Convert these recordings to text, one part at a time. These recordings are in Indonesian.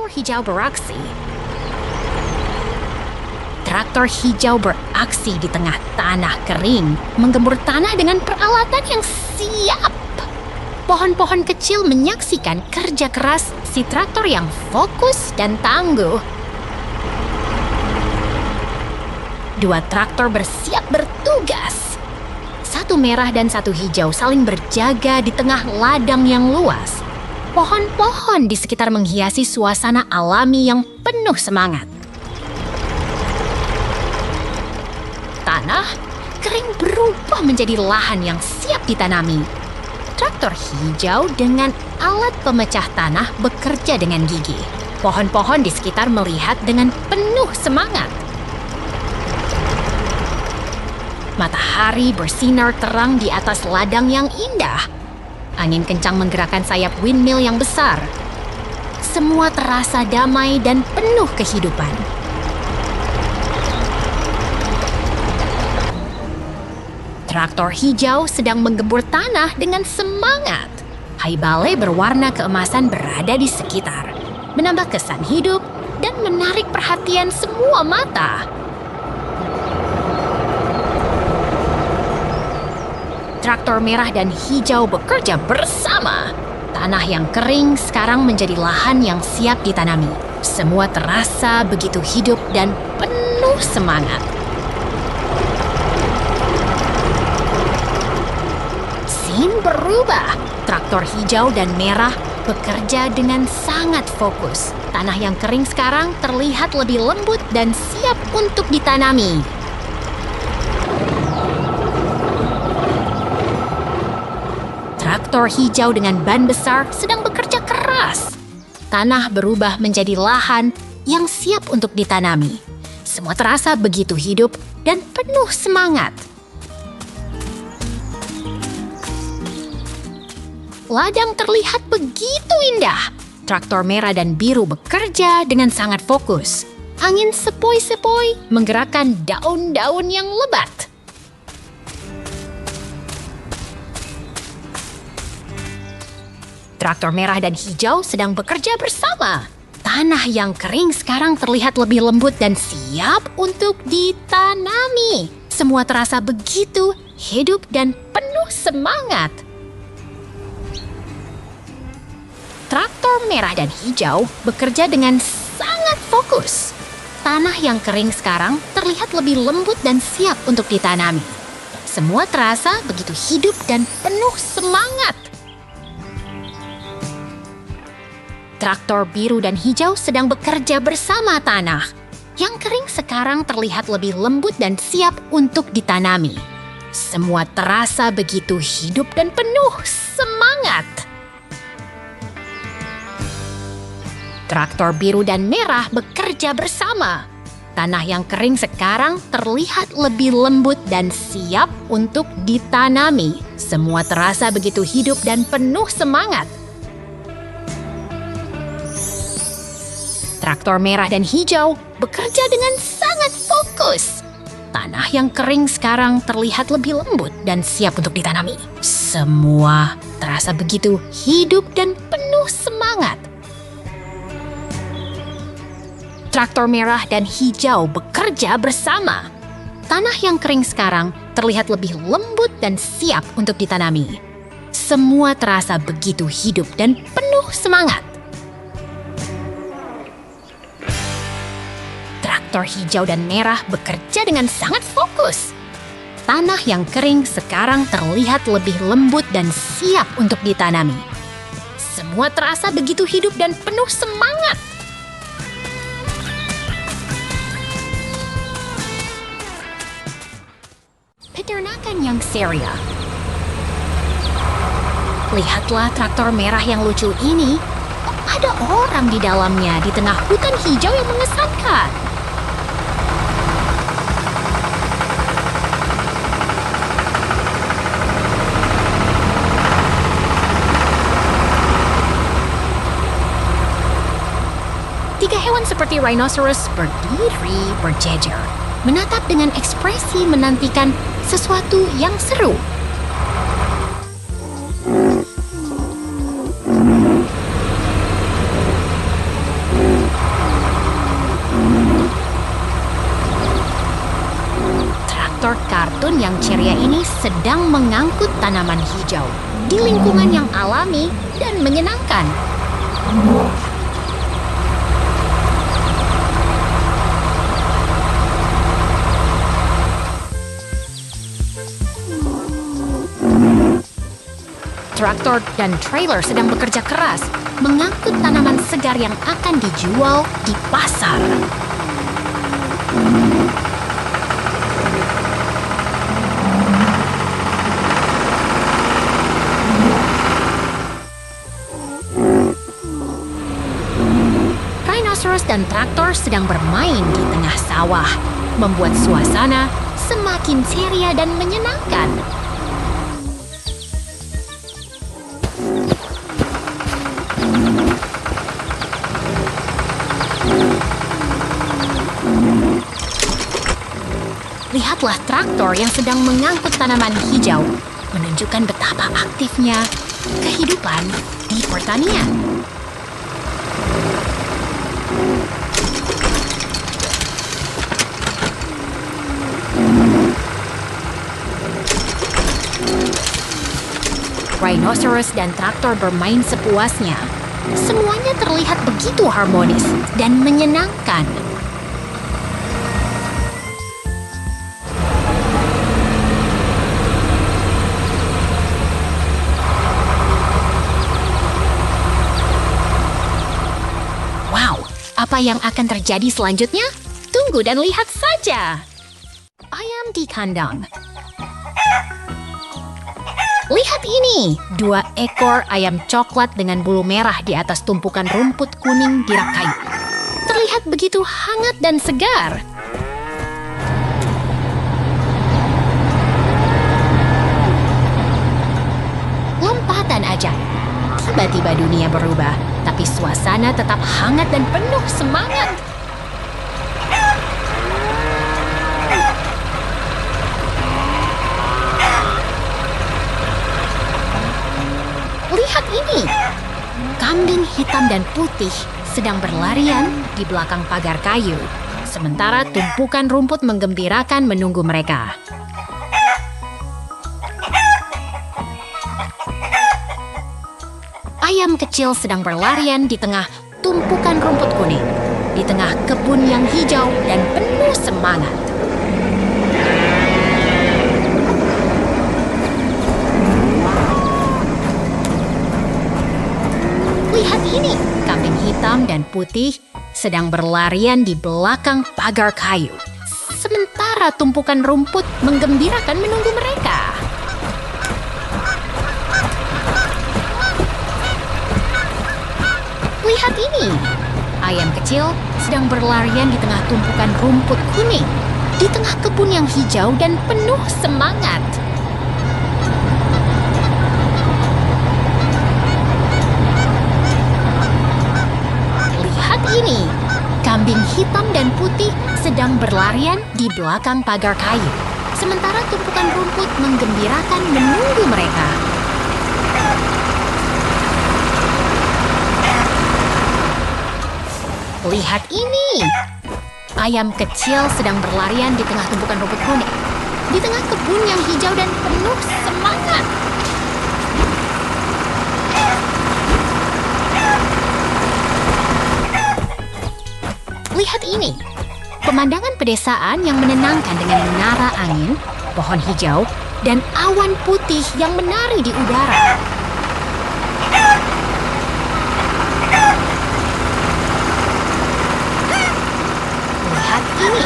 traktor hijau beraksi. Traktor hijau beraksi di tengah tanah kering, menggembur tanah dengan peralatan yang siap. Pohon-pohon kecil menyaksikan kerja keras si traktor yang fokus dan tangguh. Dua traktor bersiap bertugas. Satu merah dan satu hijau saling berjaga di tengah ladang yang luas. Pohon-pohon di sekitar menghiasi suasana alami yang penuh semangat. Tanah kering berubah menjadi lahan yang siap ditanami. Traktor hijau dengan alat pemecah tanah bekerja dengan gigih. Pohon-pohon di sekitar melihat dengan penuh semangat. Matahari bersinar terang di atas ladang yang indah. Angin kencang menggerakkan sayap windmill yang besar. Semua terasa damai dan penuh kehidupan. Traktor hijau sedang menggembur tanah dengan semangat. Haibale berwarna keemasan berada di sekitar, menambah kesan hidup dan menarik perhatian semua mata. Traktor merah dan hijau bekerja bersama. Tanah yang kering sekarang menjadi lahan yang siap ditanami. Semua terasa begitu hidup dan penuh semangat. Scene berubah. Traktor hijau dan merah bekerja dengan sangat fokus. Tanah yang kering sekarang terlihat lebih lembut dan siap untuk ditanami. Traktor hijau dengan ban besar sedang bekerja keras. Tanah berubah menjadi lahan yang siap untuk ditanami. Semua terasa begitu hidup dan penuh semangat. Ladang terlihat begitu indah. Traktor merah dan biru bekerja dengan sangat fokus. Angin sepoi-sepoi menggerakkan daun-daun yang lebat. Traktor merah dan hijau sedang bekerja bersama. Tanah yang kering sekarang terlihat lebih lembut dan siap untuk ditanami. Semua terasa begitu hidup dan penuh semangat. Traktor merah dan hijau bekerja dengan sangat fokus. Tanah yang kering sekarang terlihat lebih lembut dan siap untuk ditanami. Semua terasa begitu hidup dan penuh semangat. Traktor biru dan hijau sedang bekerja bersama tanah. Yang kering sekarang terlihat lebih lembut dan siap untuk ditanami. Semua terasa begitu hidup dan penuh semangat. Traktor biru dan merah bekerja bersama. Tanah yang kering sekarang terlihat lebih lembut dan siap untuk ditanami. Semua terasa begitu hidup dan penuh semangat. Traktor merah dan hijau bekerja dengan sangat fokus. Tanah yang kering sekarang terlihat lebih lembut dan siap untuk ditanami. Semua terasa begitu hidup dan penuh semangat. Traktor merah dan hijau bekerja bersama. Tanah yang kering sekarang terlihat lebih lembut dan siap untuk ditanami. Semua terasa begitu hidup dan penuh semangat. Traktor hijau dan merah bekerja dengan sangat fokus. Tanah yang kering sekarang terlihat lebih lembut dan siap untuk ditanami. Semua terasa begitu hidup dan penuh semangat. Peternakan yang ceria. Lihatlah traktor merah yang lucu ini. Ada orang di dalamnya di tengah hutan hijau yang mengesankan. Tiga hewan seperti rhinoceros berdiri berjejer, menatap dengan ekspresi menantikan sesuatu yang seru. traktor kartun yang ceria ini sedang mengangkut tanaman hijau di lingkungan yang alami dan menyenangkan. Traktor dan trailer sedang bekerja keras mengangkut tanaman segar yang akan dijual di pasar. Rhinoceros dan traktor sedang bermain di tengah sawah, membuat suasana semakin ceria dan menyenangkan. Lihatlah traktor yang sedang mengangkut tanaman hijau, menunjukkan betapa aktifnya kehidupan di pertanian. Rhinoceros dan traktor bermain sepuasnya. Semuanya terlihat begitu harmonis dan menyenangkan. Apa yang akan terjadi selanjutnya? Tunggu dan lihat saja. Ayam di kandang. Lihat ini, 2 ekor ayam coklat dengan bulu merah di atas tumpukan rumput kuning di rak kayu. Terlihat begitu hangat dan segar. Lompatan ajaib. Tiba-tiba dunia berubah, tapi suasana tetap hangat dan penuh semangat. Lihat ini, kambing hitam dan putih sedang berlarian di belakang pagar kayu, sementara tumpukan rumput menggembirakan menunggu mereka. Ayam kecil sedang berlarian di tengah tumpukan rumput kuning, di tengah kebun yang hijau dan penuh semangat. Lihat ini, kambing hitam dan putih sedang berlarian di belakang pagar kayu, sementara tumpukan rumput menggembirakan menunggu mereka. Lihat ini, ayam kecil sedang berlarian di tengah tumpukan rumput kuning, di tengah kebun yang hijau dan penuh semangat. Lihat ini, kambing hitam dan putih sedang berlarian di belakang pagar kayu, sementara tumpukan rumput menggembirakan menunggu mereka. Lihat ini, ayam kecil sedang berlarian di tengah tumpukan rumput kuning, di tengah kebun yang hijau dan penuh semangat. Lihat ini, pemandangan pedesaan yang menenangkan dengan menara angin, pohon hijau, dan awan putih yang menari di udara. Lihat ini,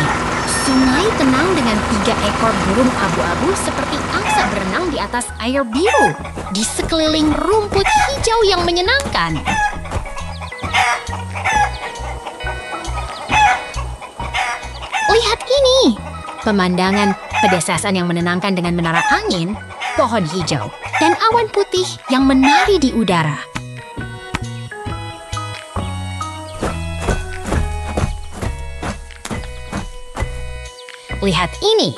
sungai tenang dengan 3 ekor burung abu-abu seperti angsa berenang di atas air biru, di sekeliling rumput hijau yang menyenangkan. Lihat ini, pemandangan pedesaan yang menenangkan dengan menara angin, pohon hijau, dan awan putih yang menari di udara. Lihat ini,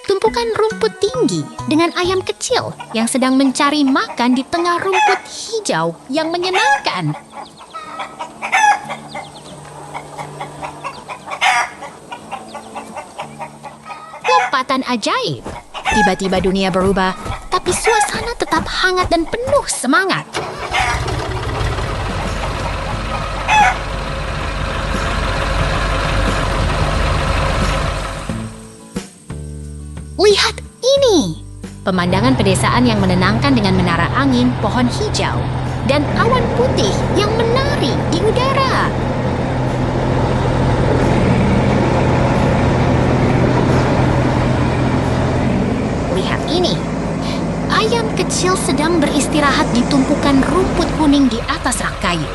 tumpukan rumput tinggi dengan ayam kecil yang sedang mencari makan di tengah rumput hijau yang menyenangkan. Lompat kekuatan ajaib. Tiba-tiba dunia berubah, tapi suasana tetap hangat dan penuh semangat. Lihat ini! Pemandangan pedesaan yang menenangkan dengan menara angin, pohon hijau, dan awan putih yang menari di udara. Lihat ini! Ayam kecil sedang beristirahat di tumpukan rumput kuning di atas rak kayu,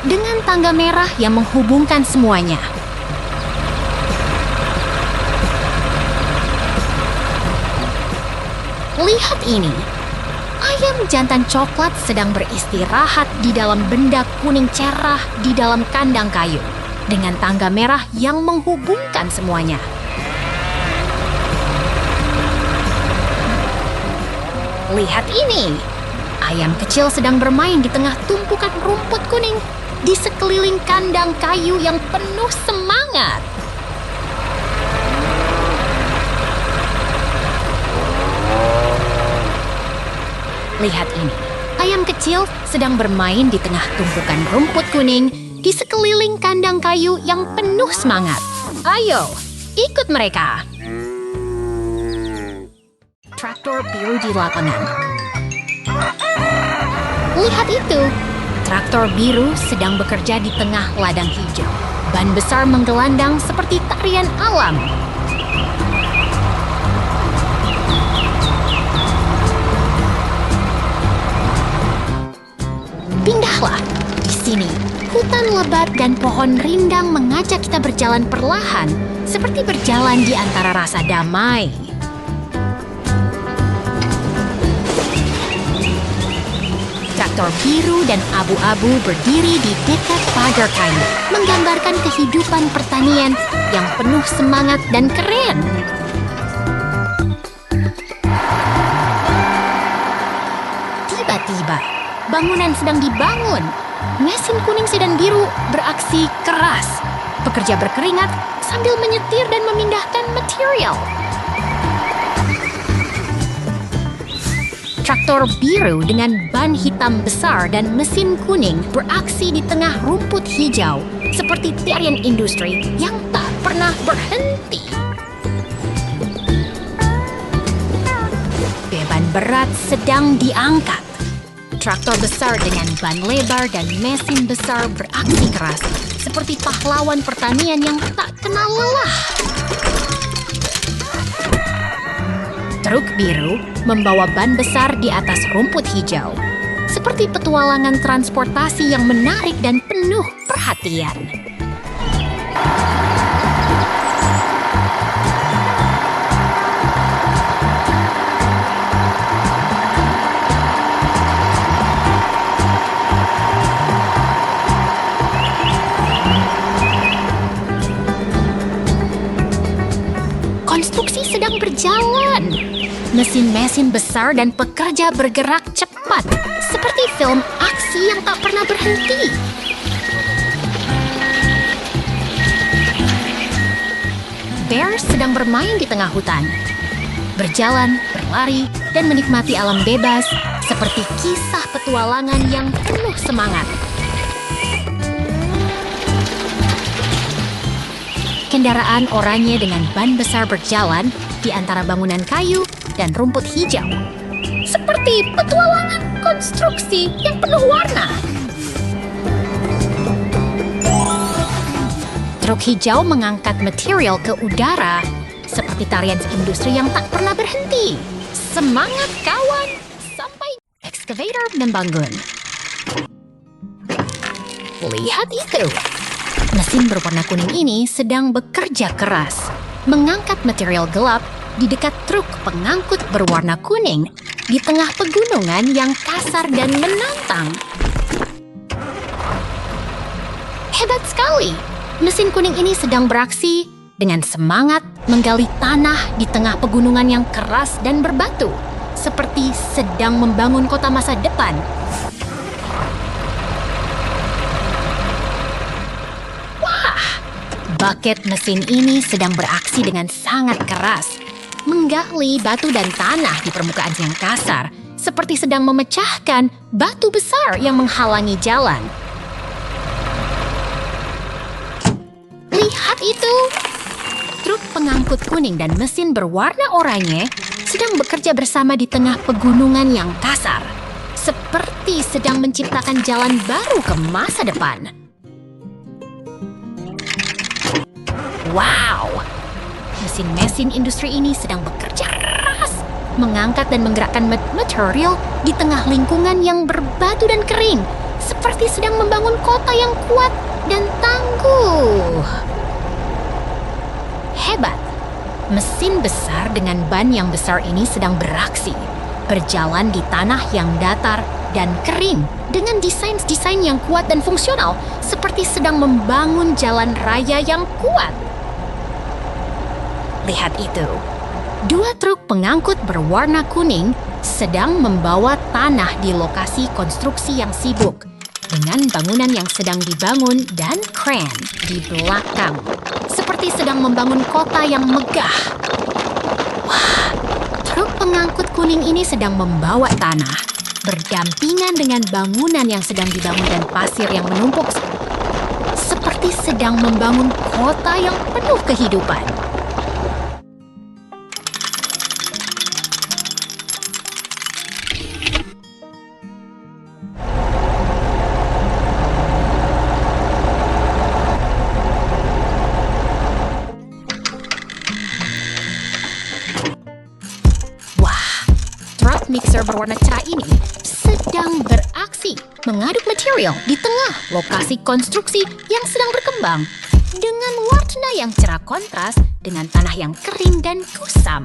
dengan tangga merah yang menghubungkan semuanya. Lihat ini, ayam jantan coklat sedang beristirahat di dalam benda kuning cerah di dalam kandang kayu, dengan tangga merah yang menghubungkan semuanya. Lihat ini, ayam kecil sedang bermain di tengah tumpukan rumput kuning di sekeliling kandang kayu yang penuh semangat. Lihat ini, ayam kecil sedang bermain di tengah tumpukan rumput kuning di sekeliling kandang kayu yang penuh semangat. Ayo, ikut mereka. Traktor biru di lapangan. Lihat itu, traktor biru sedang bekerja di tengah ladang hijau. Ban besar menggelandang seperti tarian alam. Pindahlah. Di sini, hutan lebat dan pohon rindang mengajak kita berjalan perlahan, seperti berjalan di antara rasa damai. Traktor biru dan abu-abu berdiri di dekat pagar kayu, menggambarkan kehidupan pertanian yang penuh semangat dan keren. Tiba-tiba, bangunan sedang dibangun. Mesin kuning sedan biru beraksi keras. Pekerja berkeringat sambil menyetir dan memindahkan material. Traktor biru dengan ban hitam besar dan mesin kuning beraksi di tengah rumput hijau seperti tarian industri yang tak pernah berhenti. Beban berat sedang diangkat. Traktor besar dengan ban lebar dan mesin besar beraksi keras, seperti pahlawan pertanian yang tak kenal lelah. Truk biru membawa ban besar di atas rumput hijau, seperti petualangan transportasi yang menarik dan penuh perhatian. Konstruksi sedang berjalan. Mesin-mesin besar dan pekerja bergerak cepat, seperti film aksi yang tak pernah berhenti. Bear sedang bermain di tengah hutan, berjalan, berlari, dan menikmati alam bebas, seperti kisah petualangan yang penuh semangat. Kendaraan oranye dengan ban besar berjalan di antara bangunan kayu dan rumput hijau, seperti petualangan konstruksi yang penuh warna. Truk hijau mengangkat material ke udara, seperti tarian industri yang tak pernah berhenti. Semangat kawan, sampai excavator membangun. Lihat itu. Mesin berwarna kuning ini sedang bekerja keras, mengangkat material gelap di dekat truk pengangkut berwarna kuning di tengah pegunungan yang kasar dan menantang. Hebat sekali! Mesin kuning ini sedang beraksi dengan semangat menggali tanah di tengah pegunungan yang keras dan berbatu, seperti sedang membangun kota masa depan. Buket mesin ini sedang beraksi dengan sangat keras, menggali batu dan tanah di permukaan yang kasar, seperti sedang memecahkan batu besar yang menghalangi jalan. Lihat itu! Truk pengangkut kuning dan mesin berwarna oranye sedang bekerja bersama di tengah pegunungan yang kasar, seperti sedang menciptakan jalan baru ke masa depan. Wow! Mesin-mesin industri ini sedang bekerja keras, mengangkat dan menggerakkan material di tengah lingkungan yang berbatu dan kering, seperti sedang membangun kota yang kuat dan tangguh. Hebat! Mesin besar dengan ban yang besar ini sedang beraksi, berjalan di tanah yang datar dan kering dengan desain-desain yang kuat dan fungsional, seperti sedang membangun jalan raya yang kuat. Lihat itu, 2 truk pengangkut berwarna kuning sedang membawa tanah di lokasi konstruksi yang sibuk, dengan bangunan yang sedang dibangun dan kren di belakang, seperti sedang membangun kota yang megah. Wah, truk pengangkut kuning ini sedang membawa tanah, berdampingan dengan bangunan yang sedang dibangun dan pasir yang menumpuk, seperti sedang membangun kota yang penuh kehidupan. Mixer berwarna cerah ini sedang beraksi mengaduk material di tengah lokasi konstruksi yang sedang berkembang dengan warna yang cerah kontras dengan tanah yang kering dan kusam.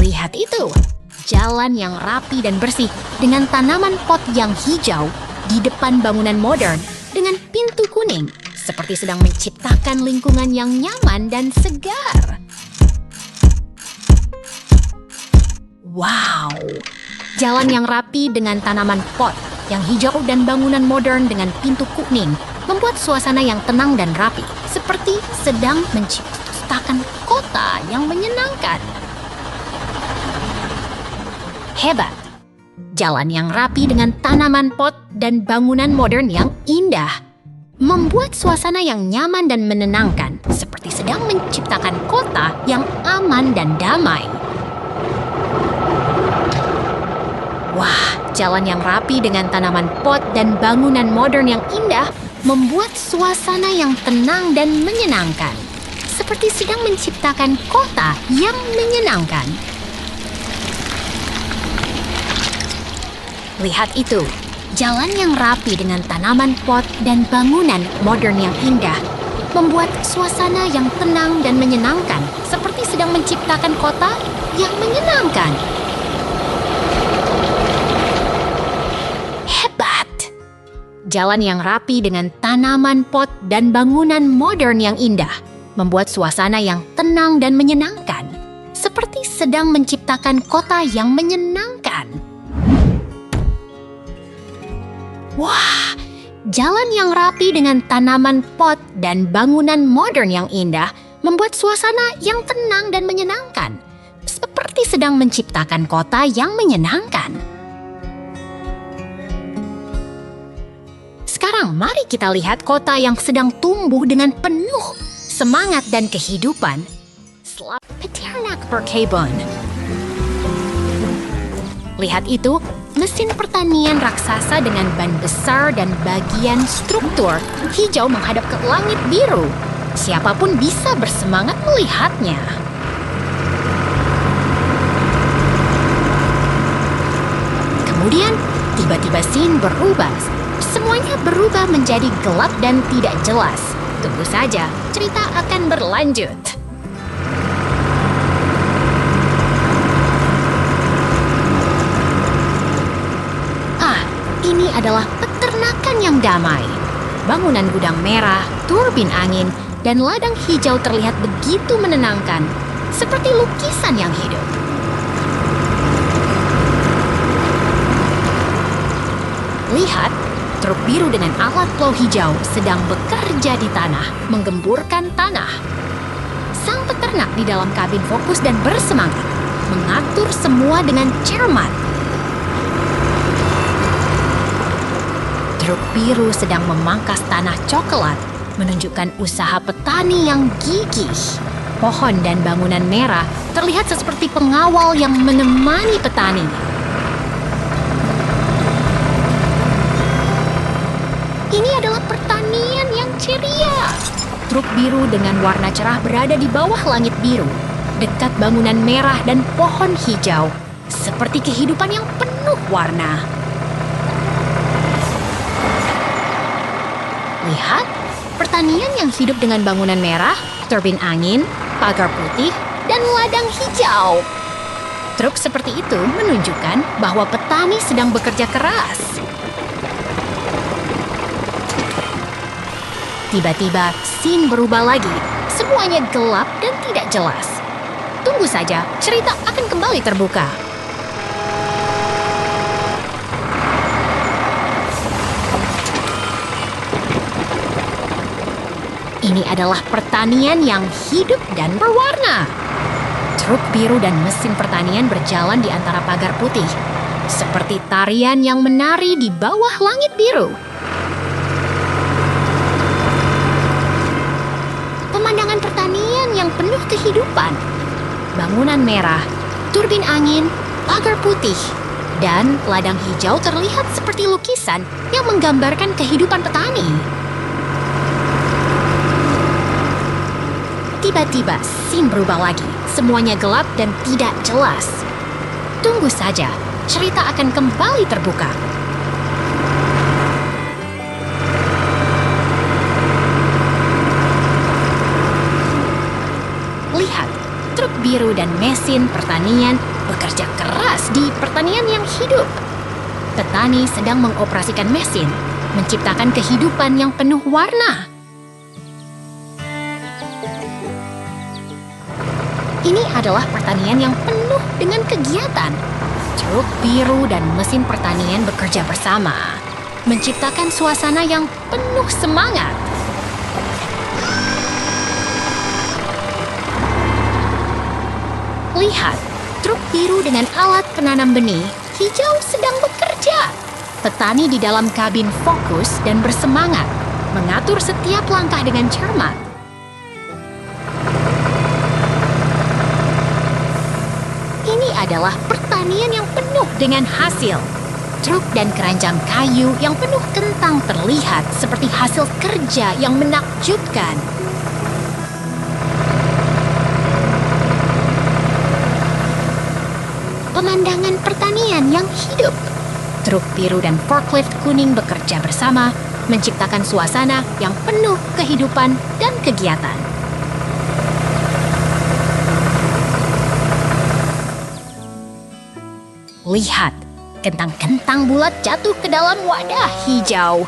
Lihat itu, jalan yang rapi dan bersih dengan tanaman pot yang hijau di depan bangunan modern dengan pintu kuning, seperti sedang menciptakan lingkungan yang nyaman dan segar. Wow! Jalan yang rapi dengan tanaman pot yang hijau dan bangunan modern dengan pintu kuning membuat suasana yang tenang dan rapi, seperti sedang menciptakan kota yang menyenangkan. Hebat! Jalan yang rapi dengan tanaman pot dan bangunan modern yang indah membuat suasana yang nyaman dan menenangkan, seperti sedang menciptakan kota yang aman dan damai. Wah, jalan yang rapi dengan tanaman pot dan bangunan modern yang indah membuat suasana yang tenang dan menyenangkan, seperti sedang menciptakan kota yang menyenangkan. Lihat itu, jalan yang rapi dengan tanaman pot dan bangunan modern yang indah membuat suasana yang tenang dan menyenangkan, seperti sedang menciptakan kota yang menyenangkan. Jalan yang rapi dengan tanaman pot dan bangunan modern yang indah membuat suasana yang tenang dan menyenangkan, seperti sedang menciptakan kota yang menyenangkan. Wah, jalan yang rapi dengan tanaman pot dan bangunan modern yang indah membuat suasana yang tenang dan menyenangkan, seperti sedang menciptakan kota yang menyenangkan. Sekarang mari kita lihat kota yang sedang tumbuh dengan penuh semangat dan kehidupan. Peternak Brookhaven. Lihat itu, mesin pertanian raksasa dengan ban besar dan bagian struktur hijau menghadap ke langit biru. Siapapun bisa bersemangat melihatnya. Kemudian, tiba-tiba scene berubah. Semuanya berubah menjadi gelap dan tidak jelas. Tunggu saja, cerita akan berlanjut. Ini adalah peternakan yang damai. Bangunan gudang merah, turbin angin, dan ladang hijau terlihat begitu menenangkan, seperti lukisan yang hidup. Lihat, truk biru dengan alat plow hijau sedang bekerja di tanah, menggemburkan tanah. Sang peternak di dalam kabin fokus dan bersemangat, mengatur semua dengan cermat. Truk biru sedang memangkas tanah coklat, menunjukkan usaha petani yang gigih. Pohon dan bangunan merah terlihat seperti pengawal yang menemani petani. Ini adalah pertanian yang ceria. Truk biru dengan warna cerah berada di bawah langit biru, dekat bangunan merah dan pohon hijau, seperti kehidupan yang penuh warna. Lihat, pertanian yang hidup dengan bangunan merah, turbin angin, pagar putih, dan ladang hijau. Truk seperti itu menunjukkan bahwa petani sedang bekerja keras. Tiba-tiba, scene berubah lagi. Semuanya gelap dan tidak jelas. Tunggu saja, cerita akan kembali terbuka. Ini adalah pertanian yang hidup dan berwarna. Truk biru dan mesin pertanian berjalan di antara pagar putih, seperti tarian yang menari di bawah langit biru. Pemandangan pertanian yang penuh kehidupan. Bangunan merah, turbin angin, pagar putih, dan ladang hijau terlihat seperti lukisan yang menggambarkan kehidupan petani. Tiba-tiba, scene berubah lagi. Semuanya gelap dan tidak jelas. Tunggu saja, cerita akan kembali terbuka. Lihat, truk biru dan mesin pertanian bekerja keras di pertanian yang hidup. Petani sedang mengoperasikan mesin, menciptakan kehidupan yang penuh warna. Ini adalah pertanian yang penuh dengan kegiatan. Truk biru dan mesin pertanian bekerja bersama, menciptakan suasana yang penuh semangat. Lihat, truk biru dengan alat penanam benih hijau sedang bekerja. Petani di dalam kabin fokus dan bersemangat, mengatur setiap langkah dengan cermat. Ini adalah pertanian yang penuh dengan hasil. Truk dan keranjang kayu yang penuh kentang terlihat seperti hasil kerja yang menakjubkan. Pemandangan pertanian yang hidup. Truk biru dan forklift kuning bekerja bersama, menciptakan suasana yang penuh kehidupan dan kegiatan. Lihat, kentang-kentang bulat jatuh ke dalam wadah hijau.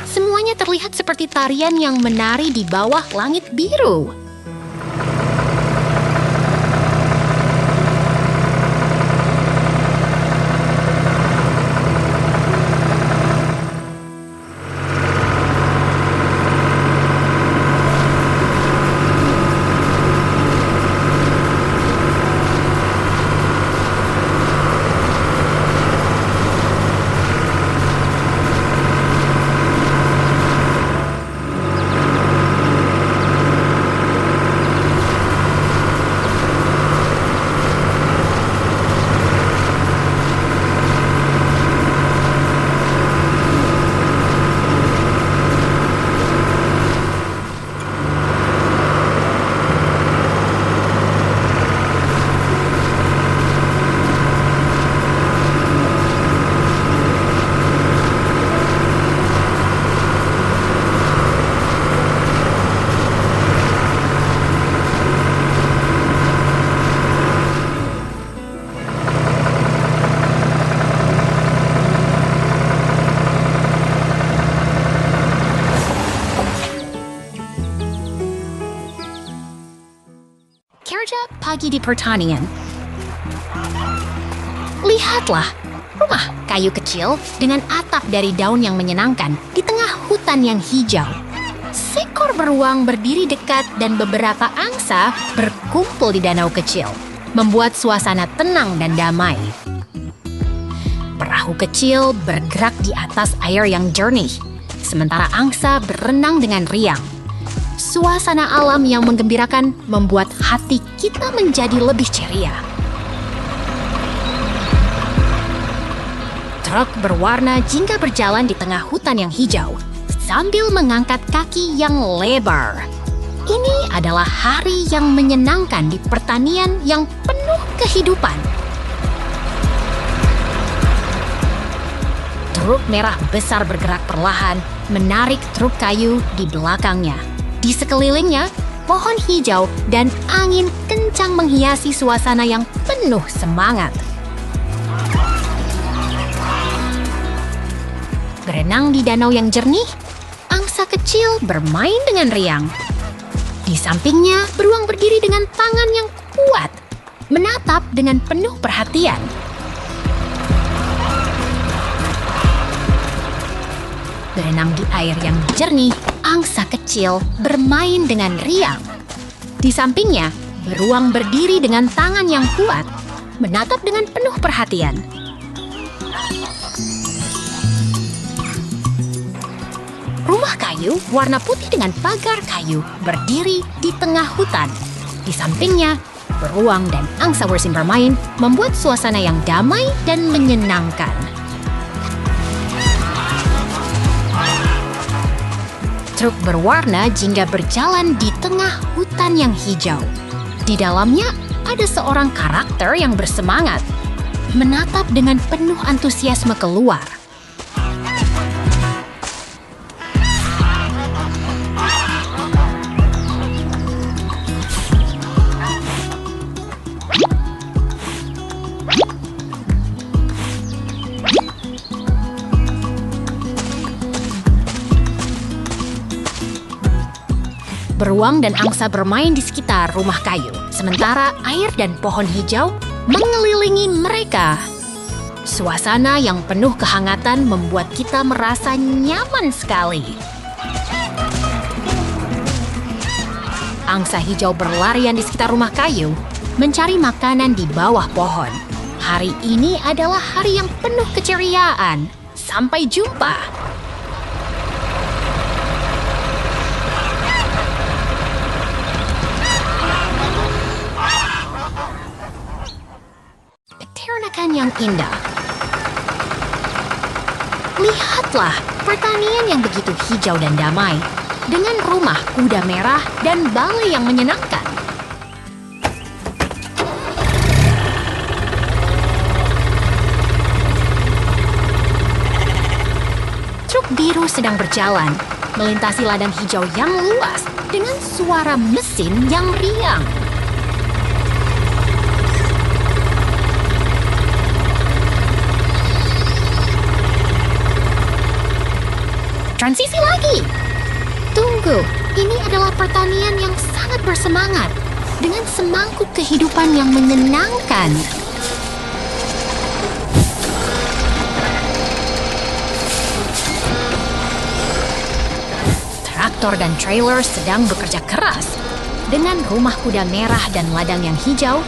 Semuanya terlihat seperti tarian yang menari di bawah langit biru. Kerja pagi di pertanian. Lihatlah, rumah kayu kecil dengan atap dari daun yang menyenangkan di tengah hutan yang hijau. Seekor beruang berdiri dekat dan beberapa angsa berkumpul di danau kecil, membuat suasana tenang dan damai. Perahu kecil bergerak di atas air yang jernih, sementara angsa berenang dengan riang. Suasana alam yang menggembirakan membuat hati kita menjadi lebih ceria. Truk berwarna jingga berjalan di tengah hutan yang hijau, sambil mengangkat kaki yang lebar. Ini adalah hari yang menyenangkan di pertanian yang penuh kehidupan. Truk merah besar bergerak perlahan, menarik truk kayu di belakangnya. Di sekelilingnya, pohon hijau dan angin kencang menghiasi suasana yang penuh semangat. Berenang di danau yang jernih, angsa kecil bermain dengan riang. Di sampingnya, beruang berdiri dengan tangan yang kuat, menatap dengan penuh perhatian. Berenang di air yang jernih, angsa kecil bermain dengan riang. Di sampingnya, beruang berdiri dengan tangan yang kuat, menatap dengan penuh perhatian. Rumah kayu warna putih dengan pagar kayu berdiri di tengah hutan. Di sampingnya, beruang dan angsa bermain membuat suasana yang damai dan menyenangkan. Truk berwarna jingga berjalan di tengah hutan yang hijau. Di dalamnya ada seorang karakter yang bersemangat, menatap dengan penuh antusiasme keluar. Beruang dan angsa bermain di sekitar rumah kayu, sementara air dan pohon hijau mengelilingi mereka. Suasana yang penuh kehangatan membuat kita merasa nyaman sekali. Angsa hijau berlarian di sekitar rumah kayu, mencari makanan di bawah pohon. Hari ini adalah hari yang penuh keceriaan. Sampai jumpa! Peternakan yang indah. Lihatlah pertanian yang begitu hijau dan damai, dengan rumah kuda merah dan balai yang menyenangkan. Truk biru sedang berjalan, melintasi ladang hijau yang luas dengan suara mesin yang riang. Transisi lagi. Tunggu, ini adalah pertanian yang sangat bersemangat dengan semangkuk kehidupan yang menyenangkan. Traktor dan trailer sedang bekerja keras dengan rumah kuda merah dan ladang yang hijau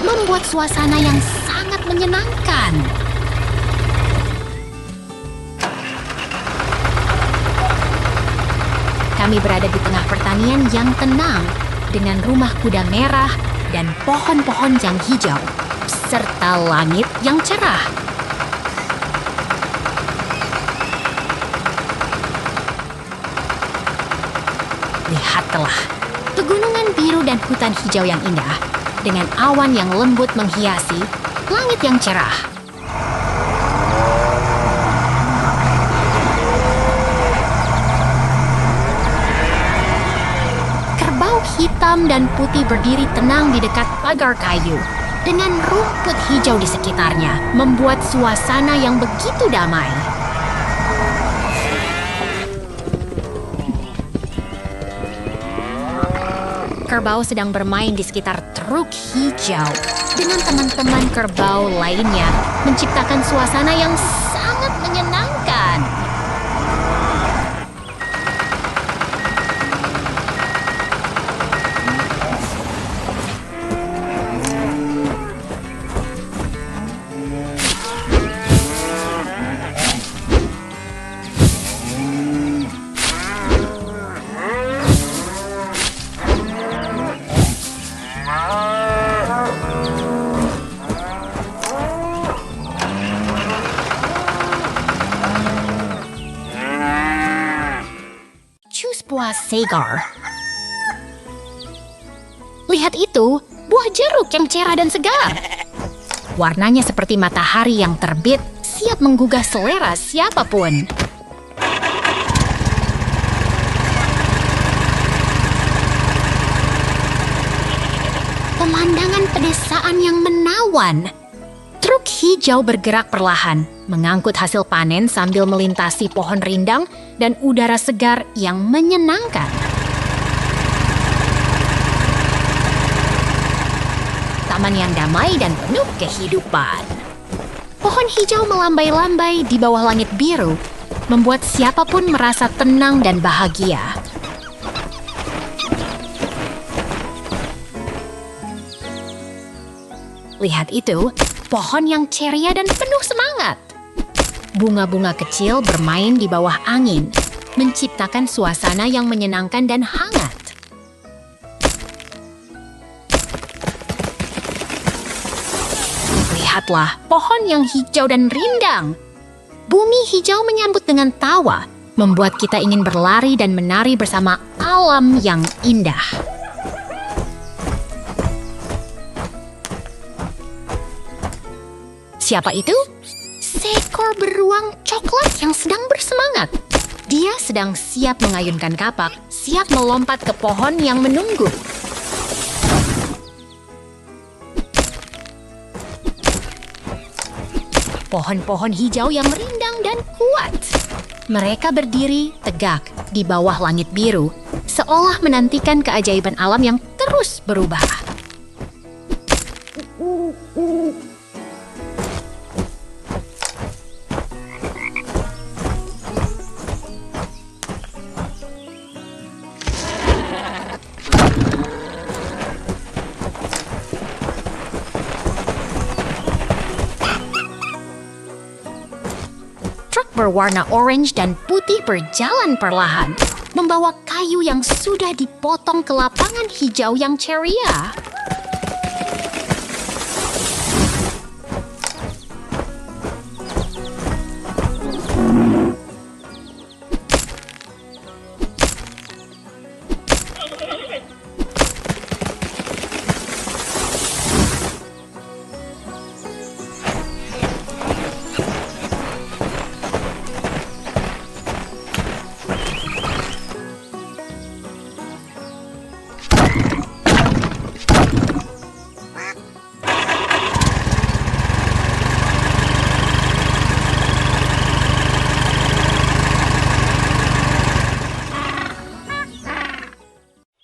membuat suasana yang sangat menyenangkan. Kami berada di tengah pertanian yang tenang dengan rumah kuda merah dan pohon-pohon yang hijau serta langit yang cerah. Lihatlah, pegunungan biru dan hutan hijau yang indah dengan awan yang lembut menghiasi langit yang cerah. Hitam dan putih berdiri tenang di dekat pagar kayu dengan rumput hijau di sekitarnya membuat suasana yang begitu damai. Kerbau sedang bermain di sekitar truk hijau dengan teman-teman kerbau lainnya menciptakan suasana yang sangat menyenangkan. buah segar. Lihat itu, buah jeruk yang cerah dan segar. Warnanya seperti matahari yang terbit, siap menggugah selera siapapun. Pemandangan pedesaan yang menawan. Truk hijau bergerak perlahan, mengangkut hasil panen sambil melintasi pohon rindang dan udara segar yang menyenangkan. Taman yang damai dan penuh kehidupan. Pohon hijau melambai-lambai di bawah langit biru, membuat siapapun merasa tenang dan bahagia. Lihat itu, pohon yang ceria dan penuh semangat. Bunga-bunga kecil bermain di bawah angin, menciptakan suasana yang menyenangkan dan hangat. Lihatlah pohon yang hijau dan rindang. Bumi hijau menyambut dengan tawa, membuat kita ingin berlari dan menari bersama alam yang indah. Siapa itu? Seekor beruang coklat yang sedang bersemangat. Dia sedang siap mengayunkan kapak, siap melompat ke pohon yang menunggu. Pohon-pohon hijau yang rindang dan kuat. Mereka berdiri tegak di bawah langit biru, seolah menantikan keajaiban alam yang terus berubah. Berwarna orange dan putih berjalan perlahan, membawa kayu yang sudah dipotong ke lapangan hijau yang ceria.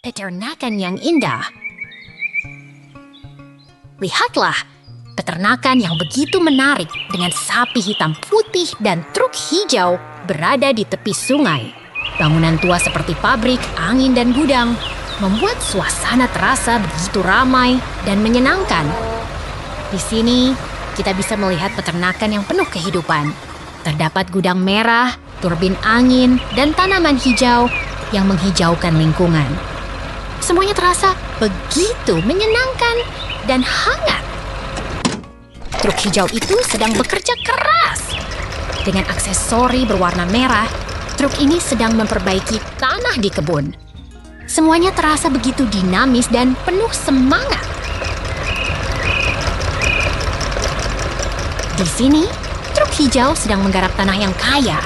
Peternakan yang indah. Lihatlah, peternakan yang begitu menarik dengan sapi hitam putih dan truk hijau berada di tepi sungai. Bangunan tua seperti pabrik, angin, dan gudang membuat suasana terasa begitu ramai dan menyenangkan. Di sini, kita bisa melihat peternakan yang penuh kehidupan. Terdapat gudang merah, turbin angin, dan tanaman hijau yang menghijaukan lingkungan. Semuanya terasa begitu menyenangkan dan hangat. Truk hijau itu sedang bekerja keras. Dengan aksesori berwarna merah, truk ini sedang memperbaiki tanah di kebun. Semuanya terasa begitu dinamis dan penuh semangat. Di sini, truk hijau sedang menggarap tanah yang kaya.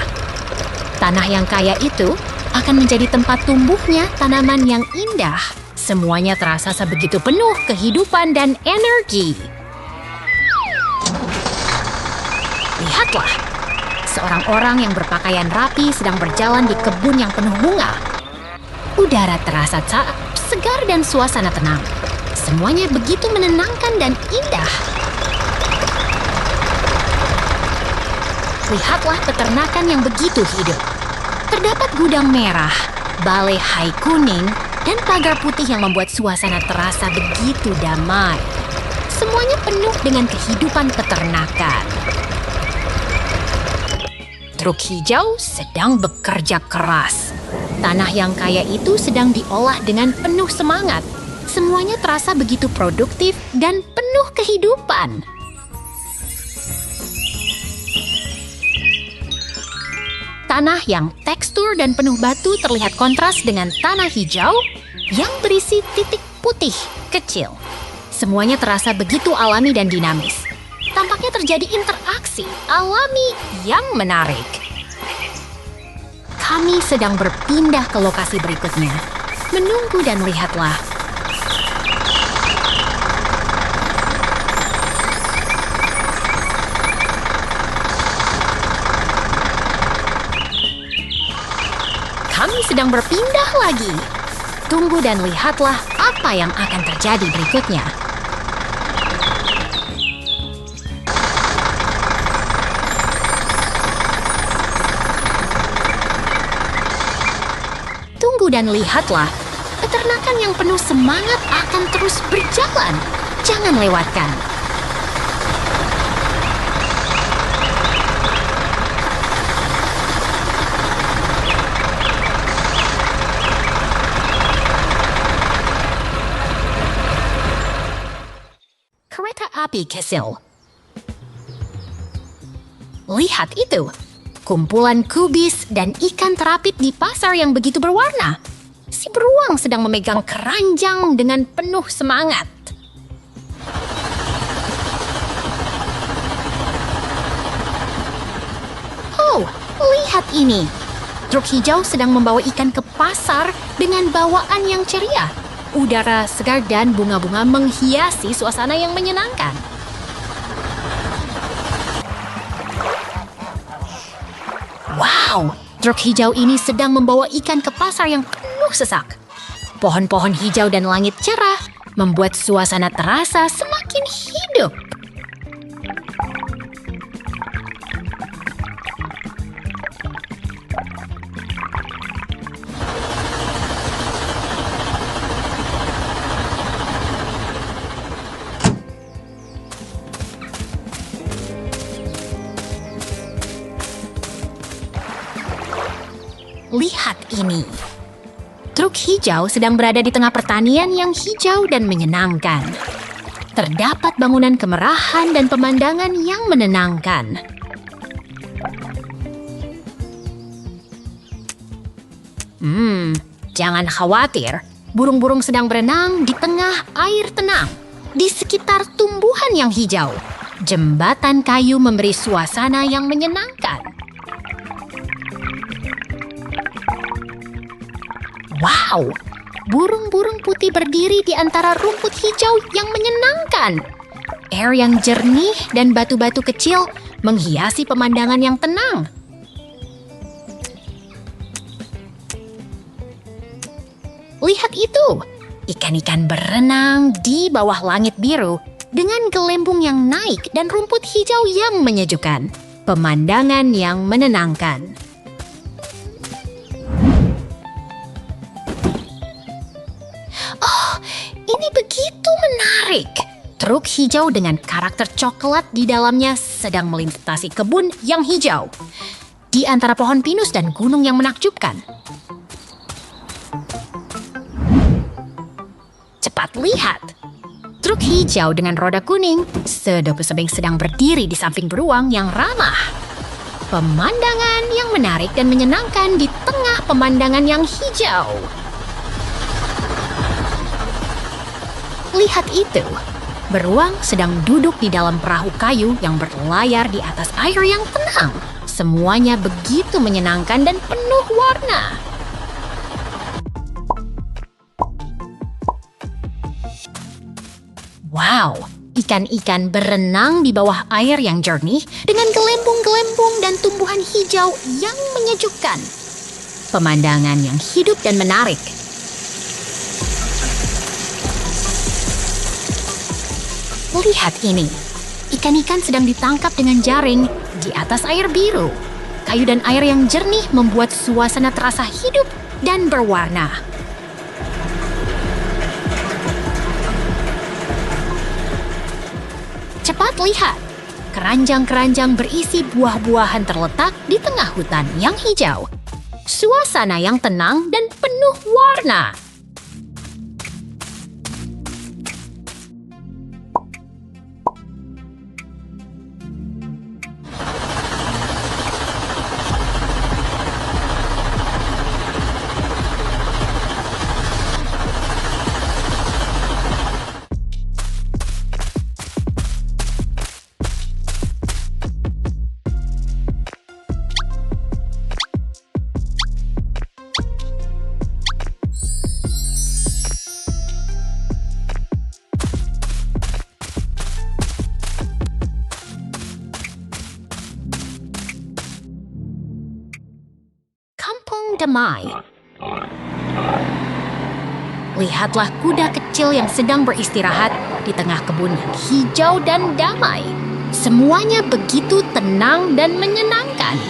Tanah yang kaya itu akan menjadi tempat tumbuhnya tanaman yang indah. Semuanya terasa sebegitu penuh kehidupan dan energi. Lihatlah, seorang orang yang berpakaian rapi sedang berjalan di kebun yang penuh bunga. Udara terasa segar dan suasana tenang. Semuanya begitu menenangkan dan indah. Lihatlah peternakan yang begitu hidup. Terdapat gudang merah, balai hai kuning, dan pagar putih yang membuat suasana terasa begitu damai. Semuanya penuh dengan kehidupan peternakan. Truk hijau sedang bekerja keras. Tanah yang kaya itu sedang diolah dengan penuh semangat. Semuanya terasa begitu produktif dan penuh kehidupan. tanah yang tekstur dan penuh batu terlihat kontras dengan tanah hijau yang berisi titik putih kecil. Semuanya terasa begitu alami dan dinamis. Tampaknya terjadi interaksi alami yang menarik. Kami sedang berpindah ke lokasi berikutnya. Menunggu dan lihatlah. Kami sedang berpindah lagi. Tunggu dan lihatlah apa yang akan terjadi berikutnya. Tunggu dan lihatlah, peternakan yang penuh semangat akan terus berjalan. Jangan lewatkan. Kereta api kecil. Lihat itu. Kumpulan kubis dan ikan terapit di pasar yang begitu berwarna. Si beruang sedang memegang keranjang dengan penuh semangat. Oh, lihat ini. Truk hijau sedang membawa ikan ke pasar dengan bawaan yang ceria. Udara segar dan bunga-bunga menghiasi suasana yang menyenangkan. Wow, truk hijau ini sedang membawa ikan ke pasar yang penuh sesak. Pohon-pohon hijau dan langit cerah membuat suasana terasa semakin hidup. Lihat ini. Truk hijau sedang berada di tengah pertanian yang hijau dan menyenangkan. Terdapat bangunan kemerahan dan pemandangan yang menenangkan. Jangan khawatir. Burung-burung sedang berenang di tengah air tenang, di sekitar tumbuhan yang hijau. Jembatan kayu memberi suasana yang menyenangkan. Wow, burung-burung putih berdiri di antara rumput hijau yang menyenangkan. Air yang jernih dan batu-batu kecil menghiasi pemandangan yang tenang. Lihat itu, ikan-ikan berenang di bawah langit biru dengan gelembung yang naik dan rumput hijau yang menyejukkan. Pemandangan yang menenangkan. Ini begitu menarik. Truk hijau dengan karakter coklat di dalamnya sedang melintasi kebun yang hijau. Di antara pohon pinus dan gunung yang menakjubkan. Cepat lihat. Truk hijau dengan roda kuning sedang berdiri di samping beruang yang ramah. Pemandangan yang menarik dan menyenangkan di tengah pemandangan yang hijau. Lihat itu, beruang sedang duduk di dalam perahu kayu yang berlayar di atas air yang tenang. Semuanya begitu menyenangkan dan penuh warna. Wow, ikan-ikan berenang di bawah air yang jernih dengan gelembung-gelembung dan tumbuhan hijau yang menyejukkan. Pemandangan yang hidup dan menarik. Lihat ini, ikan-ikan sedang ditangkap dengan jaring di atas air biru. Kayu dan air yang jernih membuat suasana terasa hidup dan berwarna. Cepat lihat, keranjang-keranjang berisi buah-buahan terletak di tengah hutan yang hijau. Suasana yang tenang dan penuh warna. damai. Lihatlah kuda kecil yang sedang beristirahat di tengah kebun yang hijau dan damai. Semuanya begitu tenang dan menyenangkan.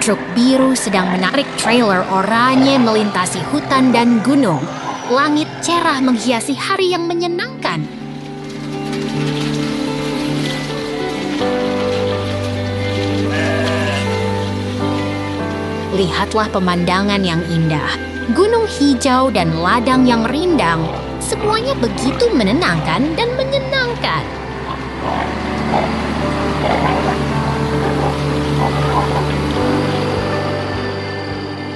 Truk biru sedang menarik trailer oranye melintasi hutan dan gunung. Langit cerah menghiasi hari yang menyenangkan. Lihatlah pemandangan yang indah. Gunung hijau dan ladang yang rindang. Semuanya begitu menenangkan dan menyenangkan.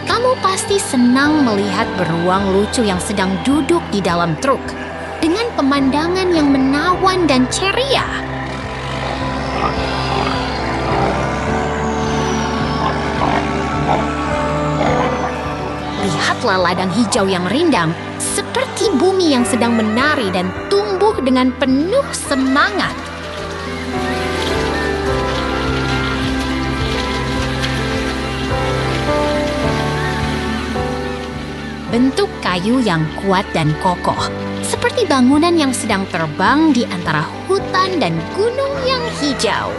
Kamu pasti senang melihat beruang lucu yang sedang duduk di dalam truk dengan pemandangan yang menawan dan ceria. Lihatlah ladang hijau yang rindang, seperti bumi yang sedang menari dan tumbuh dengan penuh semangat. Bentuk kayu yang kuat dan kokoh, seperti bangunan yang sedang terbang di antara hutan dan gunung yang hijau.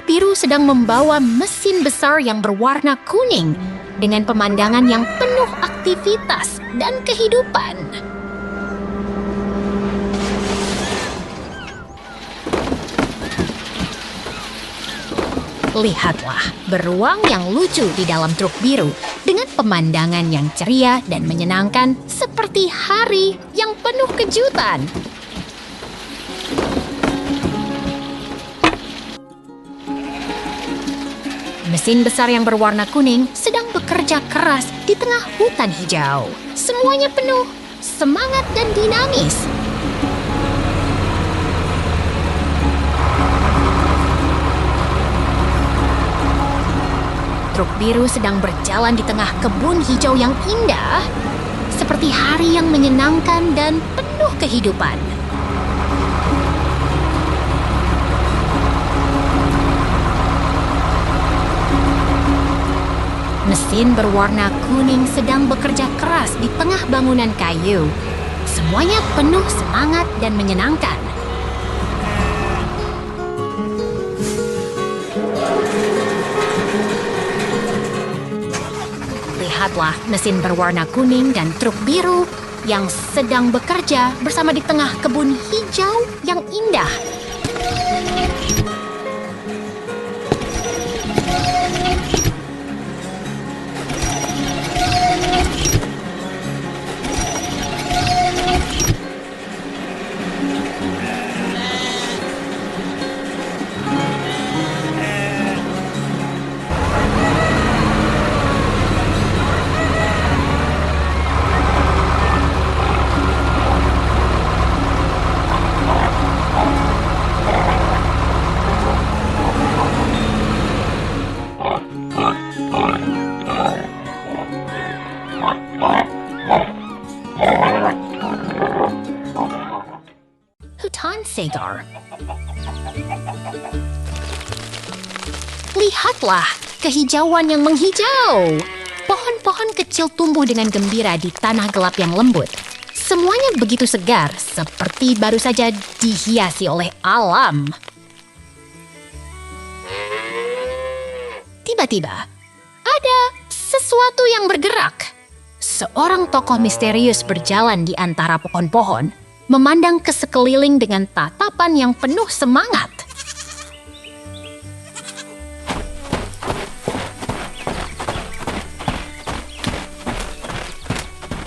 Biru sedang membawa mesin besar yang berwarna kuning dengan pemandangan yang penuh aktivitas dan kehidupan. Lihatlah beruang yang lucu di dalam truk biru dengan pemandangan yang ceria dan menyenangkan seperti hari yang penuh kejutan. Mesin besar yang berwarna kuning sedang bekerja keras di tengah hutan hijau. Semuanya penuh semangat dan dinamis. Truk biru sedang berjalan di tengah kebun hijau yang indah, seperti hari yang menyenangkan dan penuh kehidupan. Mesin berwarna kuning sedang bekerja keras di tengah bangunan kayu. Semuanya penuh semangat dan menyenangkan. Lihatlah mesin berwarna kuning dan truk biru yang sedang bekerja bersama di tengah kebun hijau yang indah. Hutan segar. Lihatlah kehijauan yang menghijau. Pohon-pohon kecil tumbuh dengan gembira di tanah gelap yang lembut. Semuanya begitu segar, seperti baru saja dihiasi oleh alam. Tiba-tiba, ada sesuatu yang bergerak. Seorang tokoh misterius berjalan di antara pohon-pohon, memandang ke sekeliling dengan tatapan yang penuh semangat.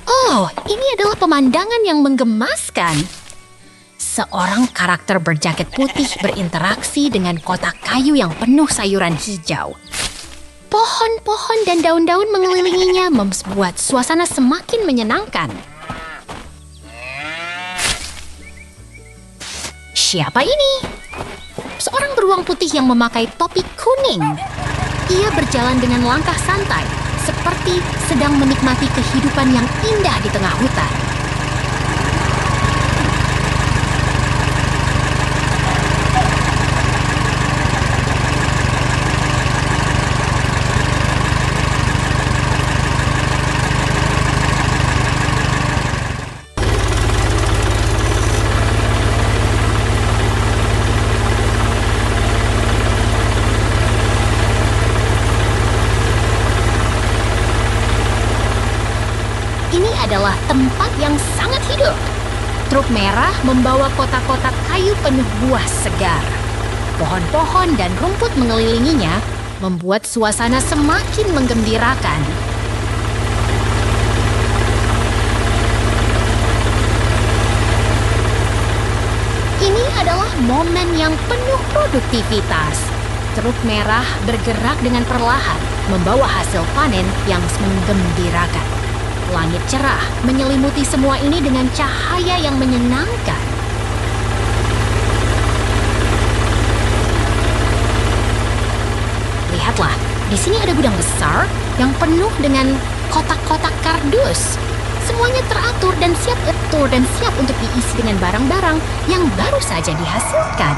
Oh, ini adalah pemandangan yang menggemaskan. Seorang karakter berjaket putih berinteraksi dengan kotak kayu yang penuh sayuran hijau. Pohon-pohon dan daun-daun mengelilinginya membuat suasana semakin menyenangkan. Siapa ini? Seorang beruang putih yang memakai topi kuning. Ia berjalan dengan langkah santai, seperti sedang menikmati kehidupan yang indah di tengah hutan. Ini adalah tempat yang sangat hidup. Truk merah membawa kotak-kotak kayu penuh buah segar. Pohon-pohon dan rumput mengelilinginya membuat suasana semakin menggembirakan. Ini adalah momen yang penuh produktivitas. Truk merah bergerak dengan perlahan, membawa hasil panen yang menggembirakan. Langit cerah menyelimuti semua ini dengan cahaya yang menyenangkan. Lihatlah, di sini ada gudang besar yang penuh dengan kotak-kotak kardus. Semuanya teratur dan siap untuk diisi dengan barang-barang yang baru saja dihasilkan.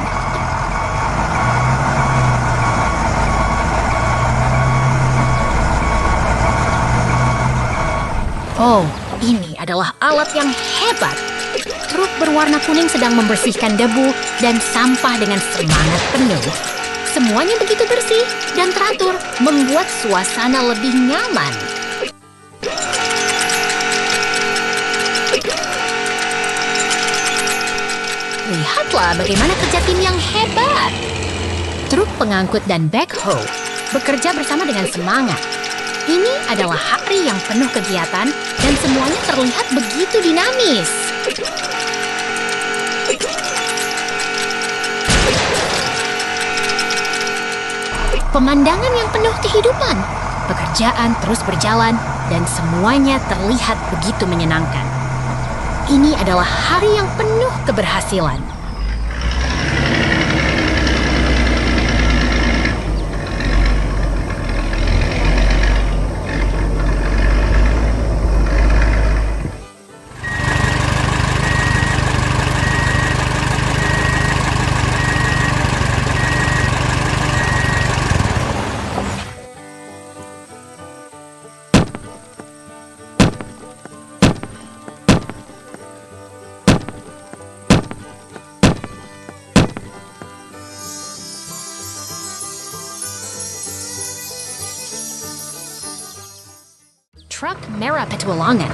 Oh, ini adalah alat yang hebat. Truk berwarna kuning sedang membersihkan debu dan sampah dengan semangat penuh. Semuanya begitu bersih dan teratur, membuat suasana lebih nyaman. Lihatlah bagaimana kerja tim yang hebat. Truk pengangkut dan backhoe bekerja bersama dengan semangat. Ini adalah hari yang penuh kegiatan dan semuanya terlihat begitu dinamis. Pemandangan yang penuh kehidupan. Pekerjaan terus berjalan dan semuanya terlihat begitu menyenangkan. Ini adalah hari yang penuh keberhasilan. Truk merah petualangan.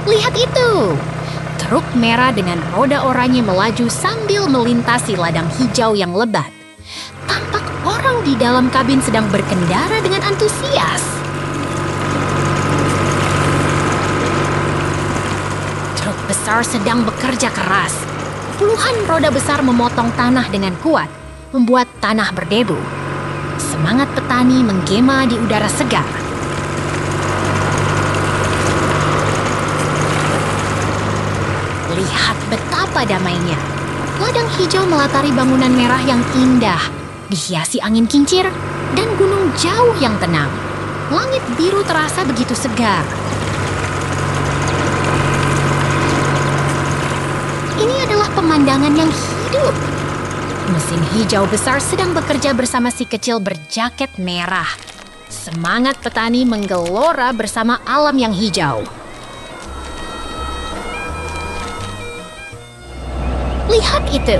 Lihat itu! Truk merah dengan roda oranye melaju sambil melintasi ladang hijau yang lebat. Tampak orang di dalam kabin sedang berkendara dengan antusias. Truk besar sedang bekerja keras. Puluhan roda besar memotong tanah dengan kuat, membuat tanah berdebu. Semangat petani menggema di udara segar. Lihat betapa damainya. Ladang hijau melatari bangunan merah yang indah, dihiasi angin kincir dan gunung jauh yang tenang. Langit biru terasa begitu segar. Ini adalah pemandangan yang hidup. Mesin hijau besar sedang bekerja bersama si kecil berjaket merah. Semangat petani menggelora bersama alam yang hijau. Lihat itu.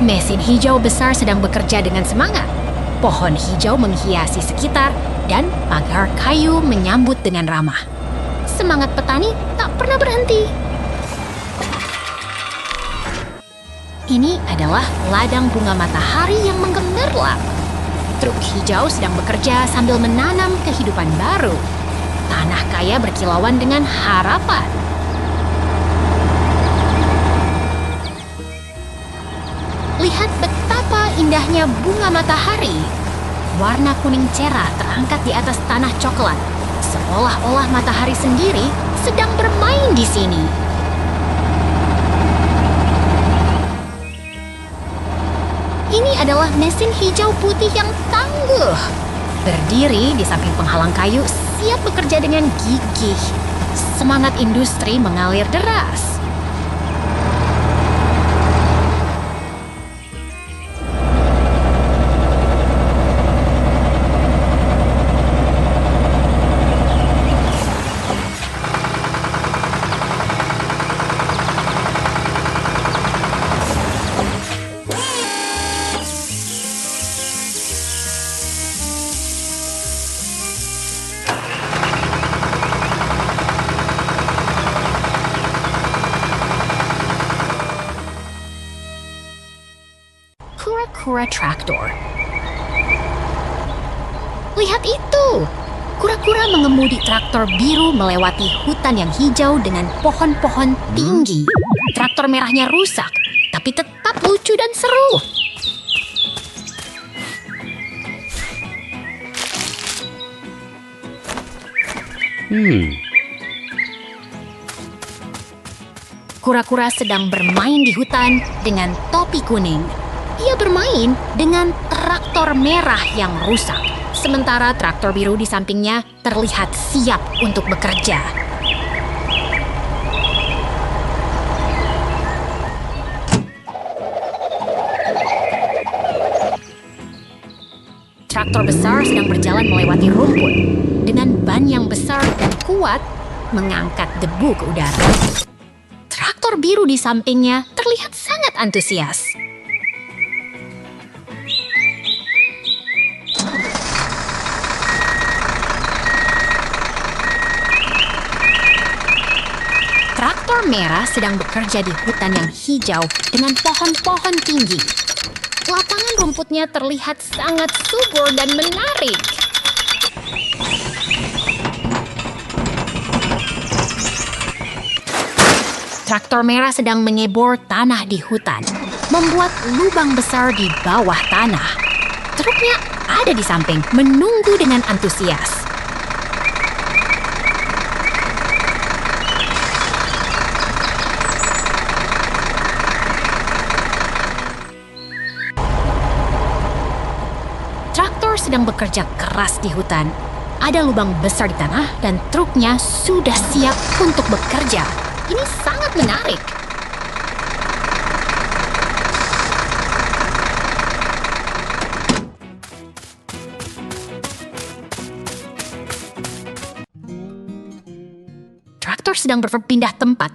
Mesin hijau besar sedang bekerja dengan semangat. Pohon hijau menghiasi sekitar dan pagar kayu menyambut dengan ramah. Semangat petani tak pernah berhenti. Ini adalah ladang bunga matahari yang menggemerlap. Truk hijau sedang bekerja sambil menanam kehidupan baru. Tanah kaya berkilauan dengan harapan. Lihat betapa indahnya bunga matahari. Warna kuning cerah terangkat di atas tanah coklat. Seolah-olah matahari sendiri sedang bermain di sini. Ini adalah mesin hijau putih yang tangguh. Berdiri di samping penghalang kayu, siap bekerja dengan gigih. Semangat industri mengalir deras. Kura-kura traktor. Lihat itu! Kura-kura mengemudi traktor biru melewati hutan yang hijau dengan pohon-pohon tinggi. Traktor merahnya rusak, tapi tetap lucu dan seru. Kura-kura sedang bermain di hutan dengan topi kuning. Ia bermain dengan traktor merah yang rusak, sementara traktor biru di sampingnya terlihat siap untuk bekerja. Traktor besar sedang berjalan melewati rumput, dengan ban yang besar dan kuat mengangkat debu ke udara. Traktor biru di sampingnya terlihat sangat antusias. Traktor merah sedang bekerja di hutan yang hijau dengan pohon-pohon tinggi. Lapangan rumputnya terlihat sangat subur dan menarik. Traktor merah sedang mengebor tanah di hutan, membuat lubang besar di bawah tanah. Truknya ada di samping, menunggu dengan antusias. Traktor sedang bekerja keras di hutan. Ada lubang besar di tanah dan truknya sudah siap untuk bekerja. Ini sangat menarik. Traktor sedang berpindah tempat.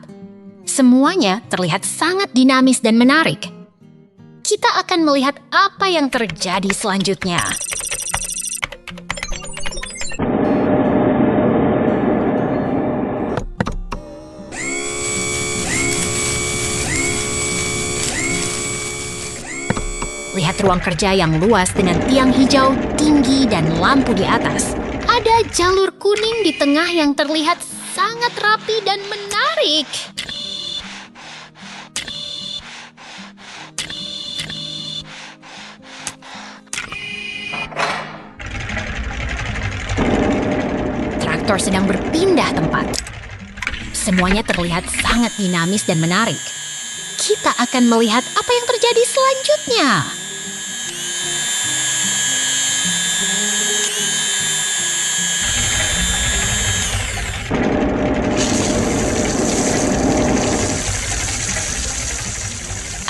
Semuanya terlihat sangat dinamis dan menarik. Kita akan melihat apa yang terjadi selanjutnya. Lihat ruang kerja yang luas dengan tiang hijau tinggi dan lampu di atas. Ada jalur kuning di tengah yang terlihat sangat rapi dan menarik. Traktor sedang berpindah tempat. Semuanya terlihat sangat dinamis dan menarik. Kita akan melihat apa yang terjadi selanjutnya.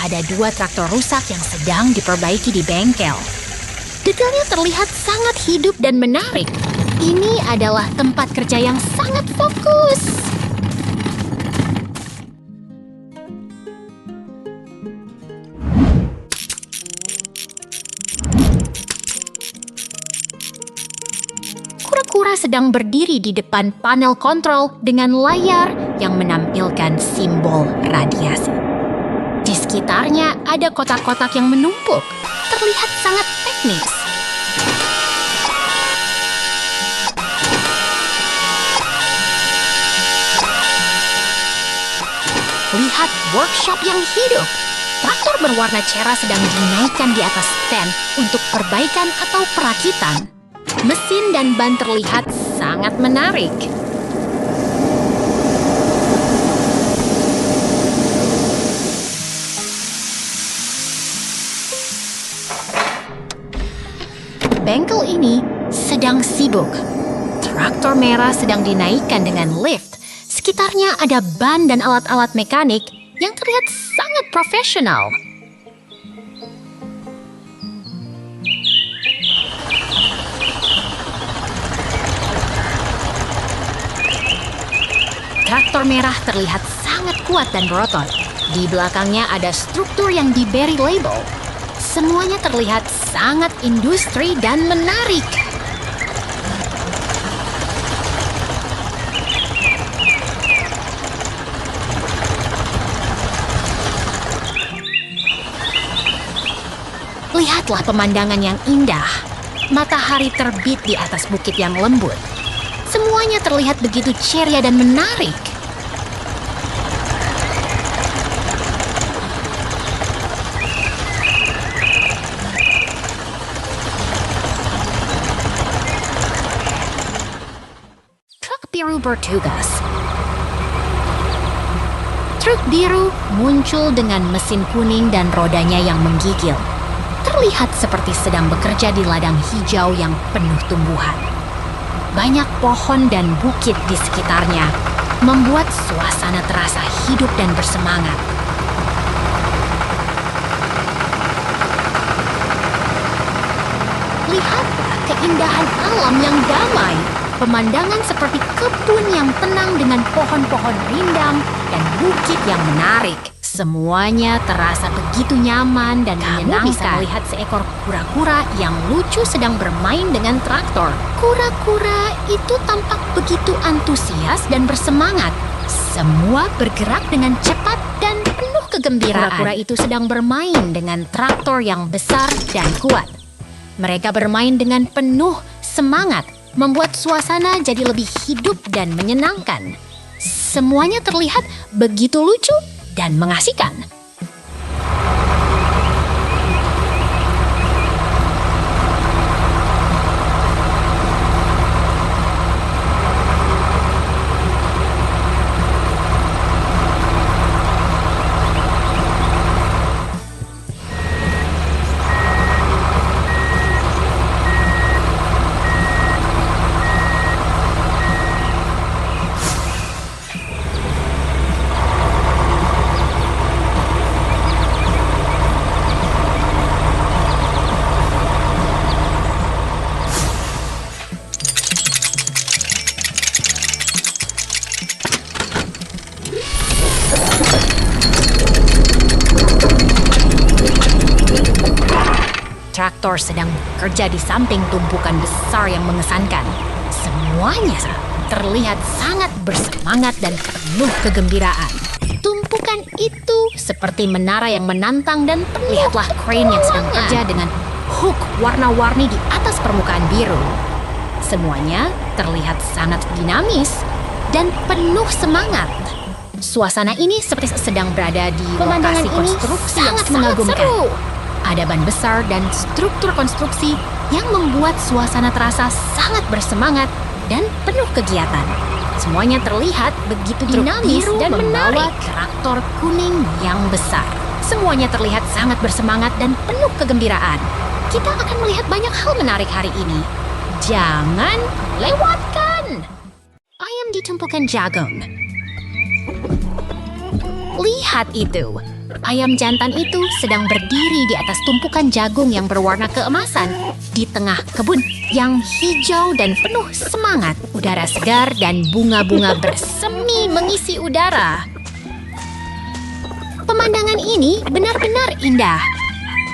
Ada 2 traktor rusak yang sedang diperbaiki di bengkel. Detailnya terlihat sangat hidup dan menarik. Ini adalah tempat kerja yang sangat fokus. Kura-kura sedang berdiri di depan panel kontrol dengan layar yang menampilkan simbol radiasi. Di sekitarnya ada kotak-kotak yang menumpuk, terlihat sangat teknis. Lihat workshop yang hidup. Traktor berwarna cerah sedang dinaikkan di atas stand untuk perbaikan atau perakitan. Mesin dan ban terlihat sangat menarik. Bengkel ini sedang sibuk. Traktor merah sedang dinaikkan dengan lift. Sekitarnya ada ban dan alat-alat mekanik yang terlihat sangat profesional. Traktor merah terlihat sangat kuat dan berotot. Di belakangnya ada struktur yang diberi label. Semuanya terlihat sangat industri dan menarik. Lihatlah pemandangan yang indah. Matahari terbit di atas bukit yang lembut. Semuanya terlihat begitu ceria dan menarik. Truk biru bertugas. Truk biru muncul dengan mesin kuning dan rodanya yang menggigil. Terlihat seperti sedang bekerja di ladang hijau yang penuh tumbuhan. Banyak pohon dan bukit di sekitarnya membuat suasana terasa hidup dan bersemangat. Lihatlah keindahan alam yang damai. Pemandangan seperti kebun yang tenang dengan pohon-pohon rindang dan bukit yang menarik. Semuanya terasa begitu nyaman dan menyenangkan. Kamu bisa melihat seekor kura-kura yang lucu sedang bermain dengan traktor. Kura-kura itu tampak begitu antusias dan bersemangat. Semua bergerak dengan cepat dan penuh kegembiraan. Kura-kura itu sedang bermain dengan traktor yang besar dan kuat. Mereka bermain dengan penuh semangat, membuat suasana jadi lebih hidup dan menyenangkan. Semuanya terlihat begitu lucu dan mengasihkan. Traktor sedang bekerja di samping tumpukan besar yang mengesankan. Semuanya terlihat sangat bersemangat dan penuh kegembiraan. Tumpukan itu seperti menara yang menantang dan penuh. Lihatlah crane yang sedang bekerja dengan hook warna-warni di atas permukaan biru. Semuanya terlihat sangat dinamis dan penuh semangat. Suasana ini seperti sedang berada di lokasi konstruksi yang sangat mengagumkan. Seru. Ada ban besar dan struktur konstruksi yang membuat suasana terasa sangat bersemangat dan penuh kegiatan. Semuanya terlihat begitu dinamis dan membawa traktor kuning yang besar. Semuanya terlihat sangat bersemangat dan penuh kegembiraan. Kita akan melihat banyak hal menarik hari ini. Jangan lewatkan! Ayam di tumpukan jagung. Lihat itu. Ayam jantan itu sedang berdiri di atas tumpukan jagung yang berwarna keemasan di tengah kebun yang hijau dan penuh semangat. Udara segar dan bunga-bunga bersemi mengisi udara. Pemandangan ini benar-benar indah.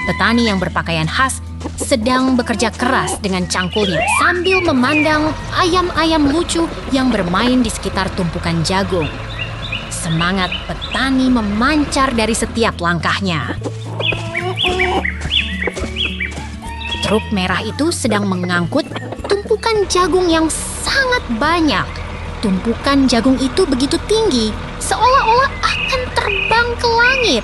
Petani yang berpakaian khas sedang bekerja keras dengan cangkulnya sambil memandang ayam-ayam lucu yang bermain di sekitar tumpukan jagung. Semangat petani memancar dari setiap langkahnya. Truk merah itu sedang mengangkut tumpukan jagung yang sangat banyak. Tumpukan jagung itu begitu tinggi, seolah-olah akan terbang ke langit.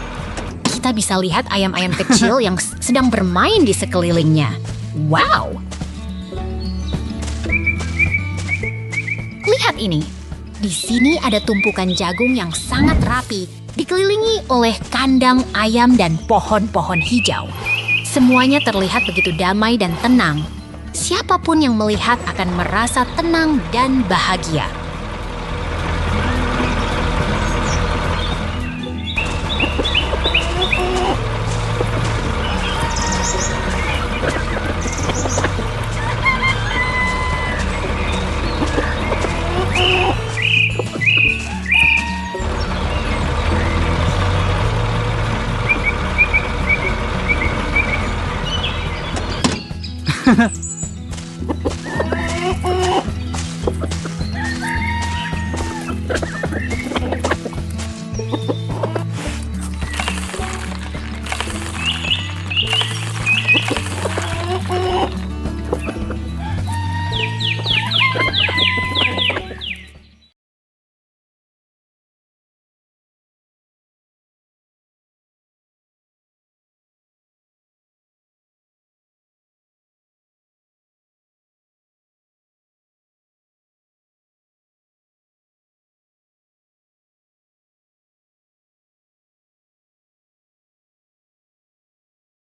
Kita bisa lihat ayam-ayam kecil yang sedang bermain di sekelilingnya. Wow! Lihat ini. Di sini ada tumpukan jagung yang sangat rapi, dikelilingi oleh kandang ayam dan pohon-pohon hijau. Semuanya terlihat begitu damai dan tenang. Siapapun yang melihat akan merasa tenang dan bahagia.